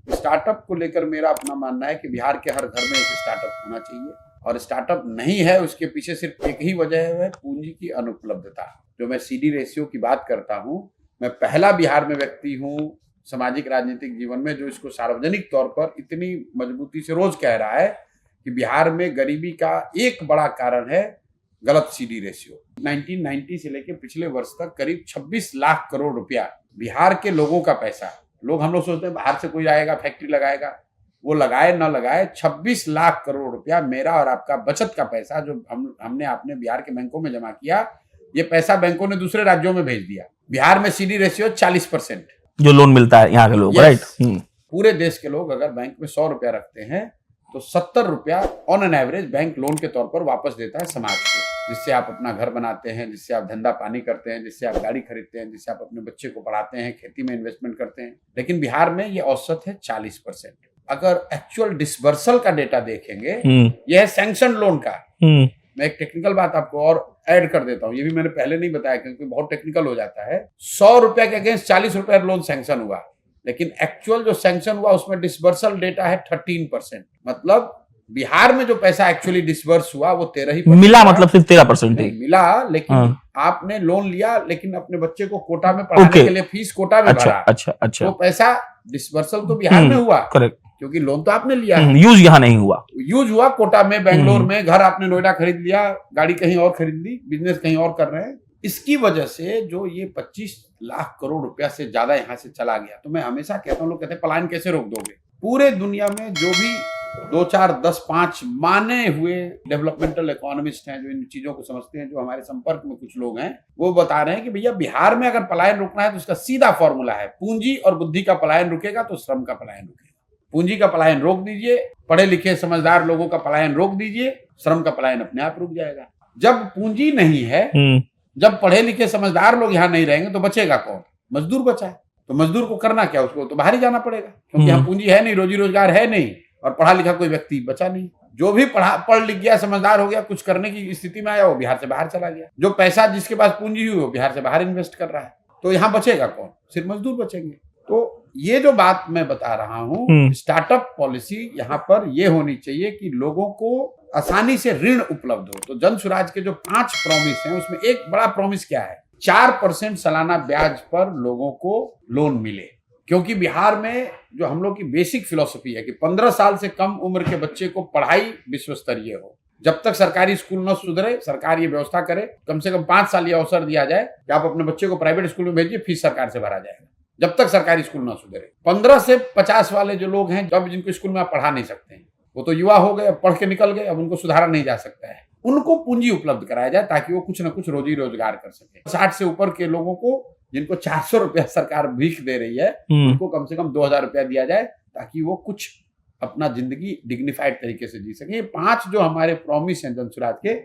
Startup को लेकर मेरा अपना मानना है कि बिहार के हर घर में एक स्टार्टअप होना चाहिए, और स्टार्टअप नहीं है उसके पीछे सिर्फ एक ही वजह है, पूंजी की अनुपलब्धता। जो मैं सीडी रेशियो की बात करता हूं, मैं पहला बिहार में व्यक्ति हूं सामाजिक राजनीतिक जीवन में जो इसको सार्वजनिक तौर पर इतनी मजबूती से रोज कह रहा है कि बिहार में गरीबी का एक बड़ा कारण है गलत सीडी रेशियो। 1990 से लेकर पिछले वर्ष तक करीब 26 लाख करोड़ रुपया बिहार के लोगों का पैसा, हम लोग सोचते हैं बाहर से कोई आएगा फैक्ट्री लगाएगा, वो लगाए ना लगाए 26 लाख करोड़ रुपया मेरा और आपका बचत का पैसा जो हमने आपने बिहार के बैंकों में जमा किया, ये पैसा बैंकों ने दूसरे राज्यों में भेज दिया। बिहार में सीडी रेशियो 40% जो लोन मिलता है यहाँ के लोग, राइट। पूरे देश के लोग अगर बैंक में 100 रुपया रखते हैं तो 70 रुपया on an average bank loan के तौर पर वापस देता है समाज को, जिससे आप अपना घर बनाते हैं, जिससे आप धंधा पानी करते हैं, जिससे आप गाड़ी खरीदते हैं, जिससे आप अपने बच्चे को पढ़ाते हैं, खेती में इन्वेस्टमेंट करते हैं। लेकिन बिहार में ये औसत है 40%। अगर एक्चुअल डिसबर्सल का डेटा देखेंगे, यह है सैंक्शन लोन का। मैं एक टेक्निकल बात आपको और ऐड कर देता हूं, ये भी मैंने पहले नहीं बताया क्योंकि बहुत टेक्निकल हो जाता है। 100 रुपया के अगेंस्ट 40 रुपया लोन सैंक्शन हुआ, लेकिन एक्चुअल जो सैंक्शन हुआ उसमें डिसबर्सल डेटा है 13%। मतलब बिहार में जो पैसा एक्चुअली डिसबर्स हुआ वो 13% मिला, मतलब सिर्फ 13% ही मिला। लेकिन आपने लोन लिया, लेकिन अपने बच्चे को कोटा में पढ़ाने के लिए फीस कोटा में भरा। अच्छा। वो पैसा डिसबर्सल तो बिहार में हुआ, करेक्ट, क्योंकि लोन तो आपने लिया, यूज यहाँ नहीं हुआ। यूज हुआ कोटा में, बेंगलोर में, घर आपने नोएडा खरीद लिया, गाड़ी कहीं और खरीद ली, बिजनेस कहीं और कर रहे हैं। इसकी वजह से जो ये 25 लाख करोड़ रुपया से ज्यादा यहाँ से चला गया। तो मैं हमेशा कहता हूँ, लोग कहते हैं पलायन कैसे रोक दोगे। पूरे दुनिया में जो भी 2, 4, 10, 5 माने हुए डेवलपमेंटल इकोनॉमिस्ट हैं जो इन चीजों को समझते हैं, जो हमारे संपर्क में कुछ लोग हैं, वो बता रहे हैं कि भैया बिहार में अगर पलायन रुकना है तो उसका सीधा फॉर्मूला है, पूंजी और बुद्धि का पलायन रुकेगा तो श्रम का पलायन रुकेगा। पूंजी का पलायन रोक दीजिए, पढ़े लिखे समझदार लोगों का पलायन रोक दीजिए, श्रम का पलायन अपने आप रुक जाएगा। जब पूंजी नहीं है, जब पढ़े लिखे समझदार लोग यहाँ नहीं रहेंगे तो बचेगा कौन? मजदूर बचा है, तो मजदूर को करना क्या? उसको तो बाहर ही जाना पड़ेगा, क्योंकि यहाँ पूंजी है नहीं, रोजी रोजगार है नहीं, और पढ़ा लिखा कोई व्यक्ति बचा नहीं। जो भी पढ़ लिख गया, समझदार हो गया, कुछ करने की स्थिति में आया, वो बिहार से बाहर चला गया। जो पैसा जिसके पास पूंजी हुई वो बिहार से बाहर इन्वेस्ट कर रहा है, तो यहाँ बचेगा कौन? सिर्फ मजदूर बचेंगे। तो ये जो बात मैं बता रहा हूँ, स्टार्टअप पॉलिसी यहाँ पर ये होनी चाहिए कि लोगों को आसानी से ऋण उपलब्ध हो। तो जन स्वराज के जो 5 प्रॉमिस हैं उसमें एक बड़ा प्रॉमिस क्या है? 4% सालाना ब्याज पर लोगों को लोन मिले। क्योंकि बिहार में जो हम लोग की बेसिक फिलॉसफी है कि 15 साल से कम उम्र के बच्चे को पढ़ाई विश्व स्तरीय हो। जब तक सरकारी स्कूल न सुधरे, सरकार ये व्यवस्था करे, कम से कम 5 साल ये अवसर दिया जाए कि आप अपने बच्चे को प्राइवेट स्कूल में भेजिए, फीस सरकार से भरा जाएगा, जब तक सरकारी स्कूल ना सुधरे। 15 से 50 वाले जो लोग हैं, जब जिनको स्कूल में आप पढ़ा नहीं सकते हैं, वो तो युवा हो गए, पढ़ के निकल गए, अब उनको सुधारा नहीं जा सकता है, उनको पूंजी उपलब्ध कराया जाए ताकि वो कुछ ना कुछ रोजी रोजगार कर सके। 60 से ऊपर के लोगों को, जिनको 400 रुपया सरकार भीख दे रही है, उनको कम से कम 2000 रुपया दिया जाए ताकि वो कुछ अपना जिंदगी डिग्निफाइड तरीके से जी सके। ये 5 जो हमारे प्रॉमिस हैं जन स्वराज के,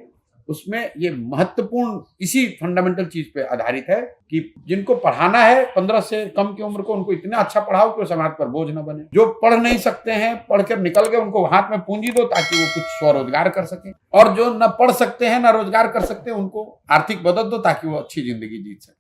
उसमें ये महत्वपूर्ण इसी फंडामेंटल चीज पे आधारित है कि जिनको पढ़ाना है 15 से कम की उम्र को, उनको इतना अच्छा पढ़ाओ कि वो समाज पर बोझ न बने। जो पढ़ नहीं सकते हैं, पढ़कर निकल गए, उनको हाथ में पूंजी दो ताकि वो कुछ स्वरोजगार कर सके, और जो न पढ़ सकते हैं न रोजगार कर सकते हैं, उनको आर्थिक मदद दो ताकि वो अच्छी जिंदगी जी सके।